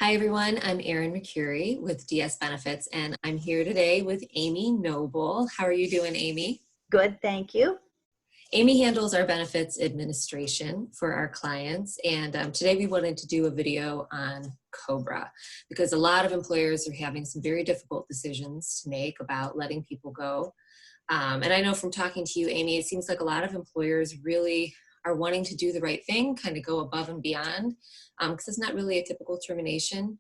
Hi, everyone. I'm Erin McCurry with DS Benefits, and I'm here today with Amy Noble. How are you doing, Amy? Good, thank you. Amy handles our benefits administration for our clients, and today we wanted to do a video on COBRA because a lot of employers are having some very difficult decisions to make about letting people go. And I know from talking to you, Amy, it seems like a lot of employers really are wanting to do the right thing, kind of go above and beyond, because it's not really a typical termination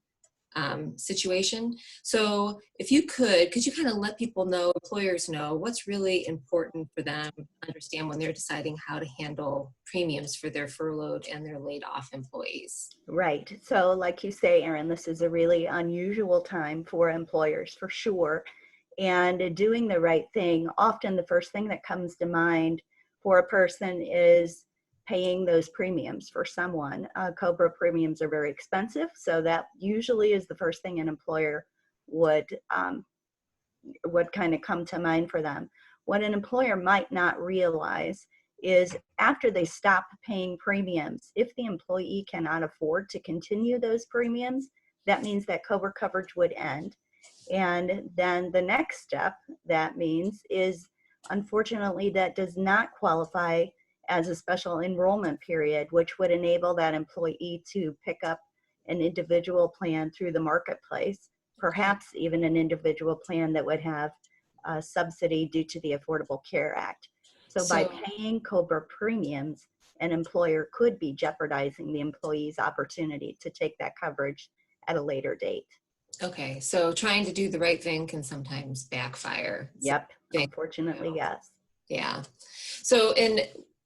situation. So if you could you kind of let people know, employers know, what's really important for them to understand when they're deciding how to handle premiums for their furloughed and their laid off employees? Right. So, like you say, Erin, this is a really unusual time for employers for sure. And doing the right thing, often the first thing that comes to mind for a person is paying those premiums for someone. COBRA premiums are very expensive, so that usually is the first thing an employer would kind of come to mind for them. What an employer might not realize is after they stop paying premiums, if the employee cannot afford to continue those premiums, that means that COBRA coverage would end. And then the next step that means is, unfortunately, that does not qualify as a special enrollment period, which would enable that employee to pick up an individual plan through the marketplace, perhaps even an individual plan that would have a subsidy due to the Affordable Care Act. So by paying COBRA premiums, an employer could be jeopardizing the employee's opportunity to take that coverage at a later date. Okay, so trying to do the right thing can sometimes backfire. Yep, unfortunately, yes. Yeah. So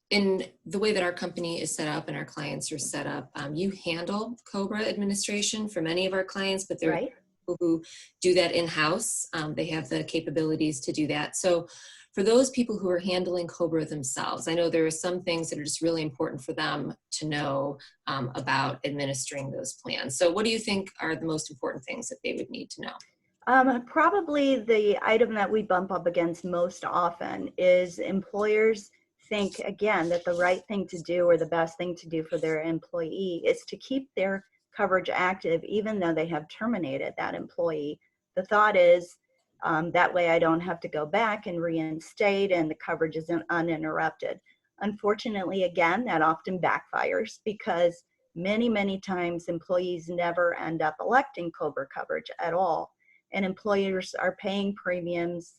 in the way that our company is set up and our clients are set up, you handle COBRA administration for many of our clients, but there are people who do that in-house. They have the capabilities to do that. So for those people who are handling COBRA themselves, I know there are some things that are just really important for them to know about administering those plans. So what do you think are the most important things that they would need to know? Probably the item that we bump up against most often is employers think, again, that the right thing to do or the best thing to do for their employee is to keep their coverage active even though they have terminated that employee. The thought is that way I don't have to go back and reinstate and the coverage is uninterrupted. Unfortunately, again, that often backfires because many times employees never end up electing COBRA coverage at all. And employers are paying premiums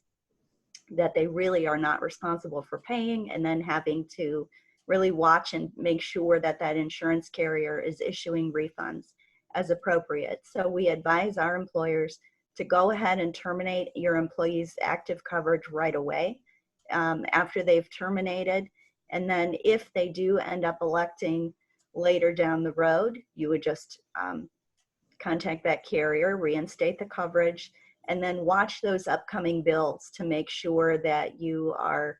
that they really are not responsible for paying, and then having to really watch and make sure that that insurance carrier is issuing refunds as appropriate. So we advise our employers to go ahead and terminate your employees' active coverage right away after they've terminated. And then if they do end up electing later down the road, you would just contact that carrier, reinstate the coverage, and then watch those upcoming bills to make sure that you are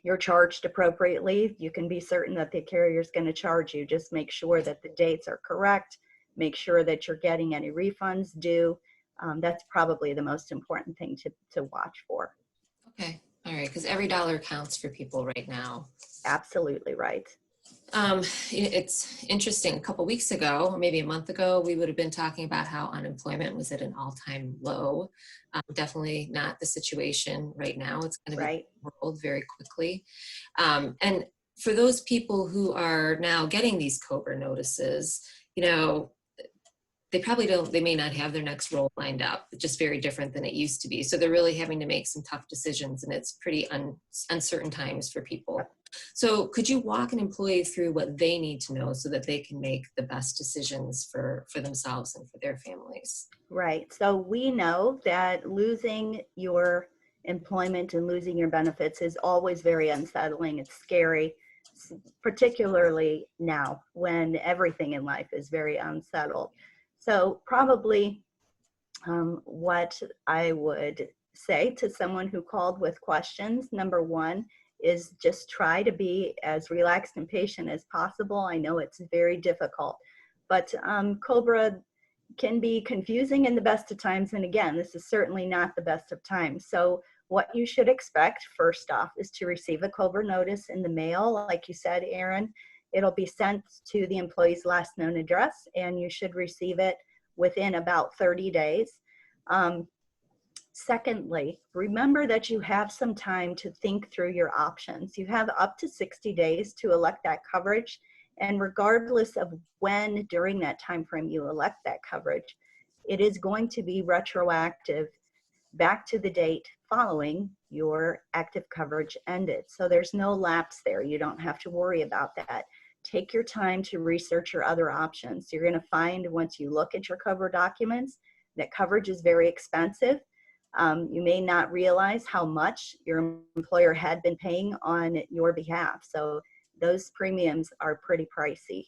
you're charged appropriately. You can be certain that the carrier is going to charge you. Just make sure that the dates are correct. Make sure that you're getting any refunds due. That's probably the most important thing to watch for. Okay, all right, because every dollar counts for people right now. Absolutely right. It's interesting. A couple weeks ago, or maybe a month ago, we would have been talking about how unemployment was at an all-time low. Definitely not the situation right now. It's going to be rolled very quickly. And for those people who are now getting these COBRA notices, you know, they may not have their next role lined up. It's just very different than it used to be. So they're really having to make some tough decisions, and it's pretty uncertain times for people. So could you walk an employee through what they need to know so that they can make the best decisions for themselves and for their families? Right. So we know that losing your employment and losing your benefits is always very unsettling. It's scary, particularly now when everything in life is very unsettled. So probably what I would say to someone who called with questions, number one, is just try to be as relaxed and patient as possible. I know it's very difficult, but COBRA can be confusing in the best of times. And again, this is certainly not the best of times. So what you should expect first off is to receive a COBRA notice in the mail, like you said, Erin, It'll be sent to the employee's last known address, and you should receive it within about 30 days. Secondly, remember that you have some time to think through your options. You have up to 60 days to elect that coverage, and regardless of when during that time frame you elect that coverage, it is going to be retroactive back to the date following your active coverage ended. So there's no lapse there. You don't have to worry about that. Take your time to research your other options. You're going to find once you look at your COBRA documents that coverage is very expensive. You may not realize how much your employer had been paying on your behalf. So those premiums are pretty pricey.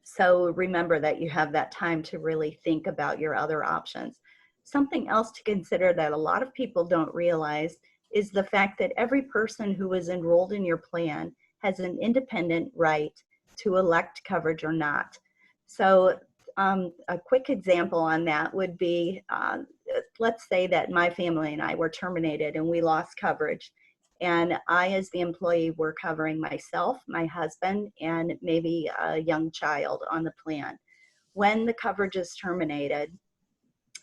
So remember that you have that time to really think about your other options. Something else to consider that a lot of people don't realize is the fact that every person who is enrolled in your plan has an independent right to elect coverage or not. So a quick example on that would be, let's say that my family and I were terminated and we lost coverage. And I, as the employee, were covering myself, my husband, and maybe a young child on the plan. When the coverage is terminated,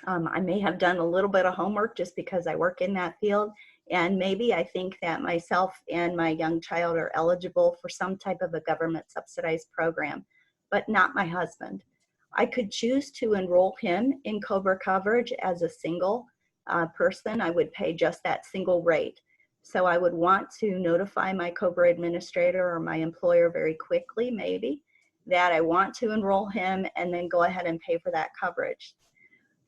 I may have done a little bit of homework just because I work in that field. And maybe I think that myself and my young child are eligible for some type of a government subsidized program, but not my husband. I could choose to enroll him in COBRA coverage as a single person. I would pay just that single rate. So I would want to notify my COBRA administrator or my employer very quickly, maybe, that I want to enroll him and then go ahead and pay for that coverage.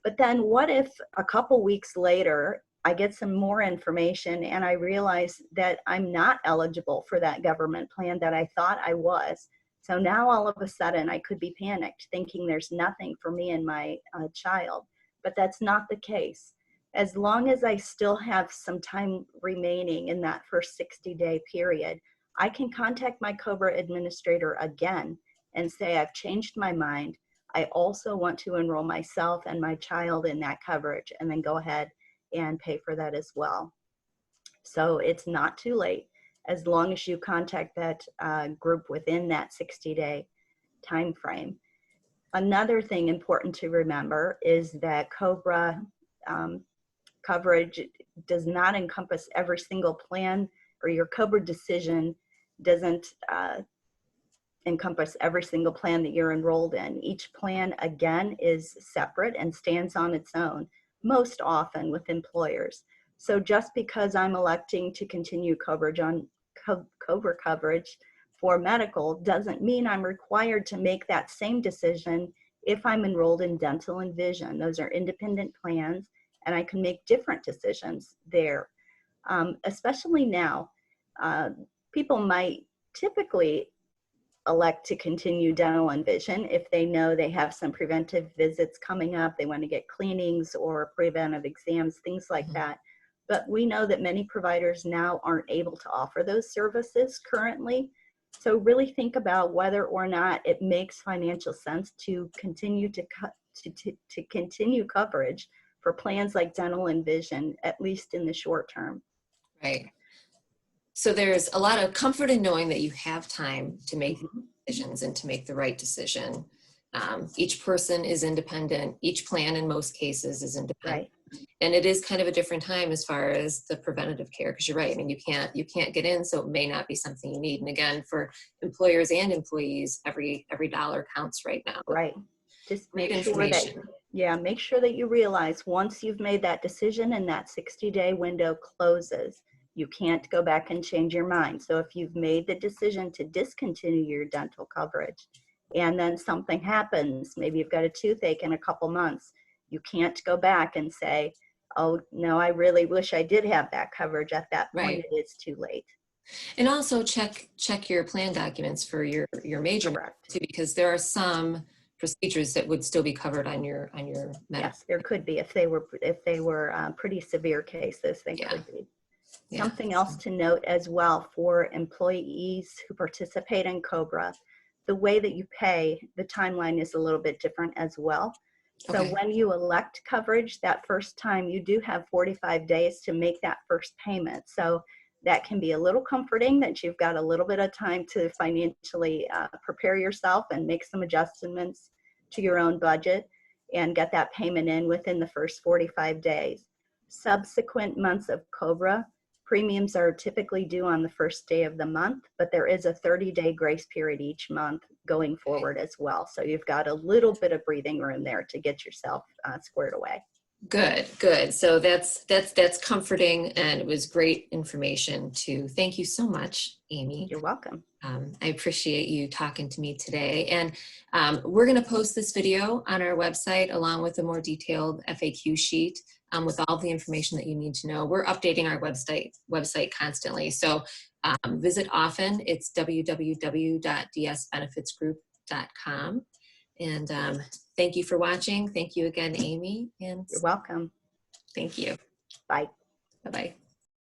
But then what if a couple weeks later, I get some more information and I realize that I'm not eligible for that government plan that I thought I was. So now all of a sudden I could be panicked thinking there's nothing for me and my child, but that's not the case. As long as I still have some time remaining in that first 60-day period, I can contact my COBRA administrator again and say, I've changed my mind. I also want to enroll myself and my child in that coverage, and then go ahead and pay for that as well. So it's not too late as long as you contact that group within that 60-day time frame. Another thing important to remember is that COBRA coverage does not encompass every single plan, or your COBRA decision doesn't encompass every single plan that you're enrolled in. Each plan, again, is separate and stands on its own, most often with employers. So just because I'm electing to continue coverage on COBRA coverage for medical doesn't mean I'm required to make that same decision if I'm enrolled in dental and vision. Those are independent plans, and I can make different decisions there. Especially now, people might typically elect to continue dental and vision if they know they have some preventive visits coming up, they want to get cleanings or preventive exams, things like that. But we know that many providers now aren't able to offer those services currently. So really think about whether or not it makes financial sense to continue to continue coverage for plans like dental and vision, at least in the short term. Right. So there's a lot of comfort in knowing that you have time to make decisions and to make the right decision. Each person is independent. Each plan in most cases is independent. Right. And it is kind of a different time as far as the preventative care, because you're right. I mean, you can't get in, so it may not be something you need. And again, for employers and employees, every dollar counts right now. Right. Just Great make sure that, make sure that you realize once you've made that decision and that 60-day window closes, you can't go back and change your mind. So if you've made the decision to discontinue your dental coverage and then something happens, maybe you've got a toothache in a couple months, you can't go back and say, oh, no, I really wish I did have that coverage. At that point, Right. it is too late. And also check your plan documents for your major too, because there are some procedures that would still be covered on your medical. Yes, there could be if they were pretty severe cases. They could be. Yeah. Something else to note as well for employees who participate in COBRA, the way that you pay, the timeline is a little bit different as well. So when you elect coverage that first time, you do have 45 days to make that first payment. So that can be a little comforting that you've got a little bit of time to financially prepare yourself and make some adjustments to your own budget and get that payment in within the first 45 days. Subsequent months of COBRA, premiums are typically due on the first day of the month, but there is a 30-day grace period each month going forward as well. So you've got a little bit of breathing room there to get yourself squared away. Good, good. So that's comforting, and it was great information too. Thank you so much, Amy. You're welcome. I appreciate you talking to me today. And we're going to post this video on our website along with a more detailed FAQ sheet with all the information that you need to know. We're updating our website constantly. So visit often. It's www.dsbenefitsgroup.com. And thank you for watching. Thank you again, Amy. And you're welcome. thank you. Bye. Bye-bye.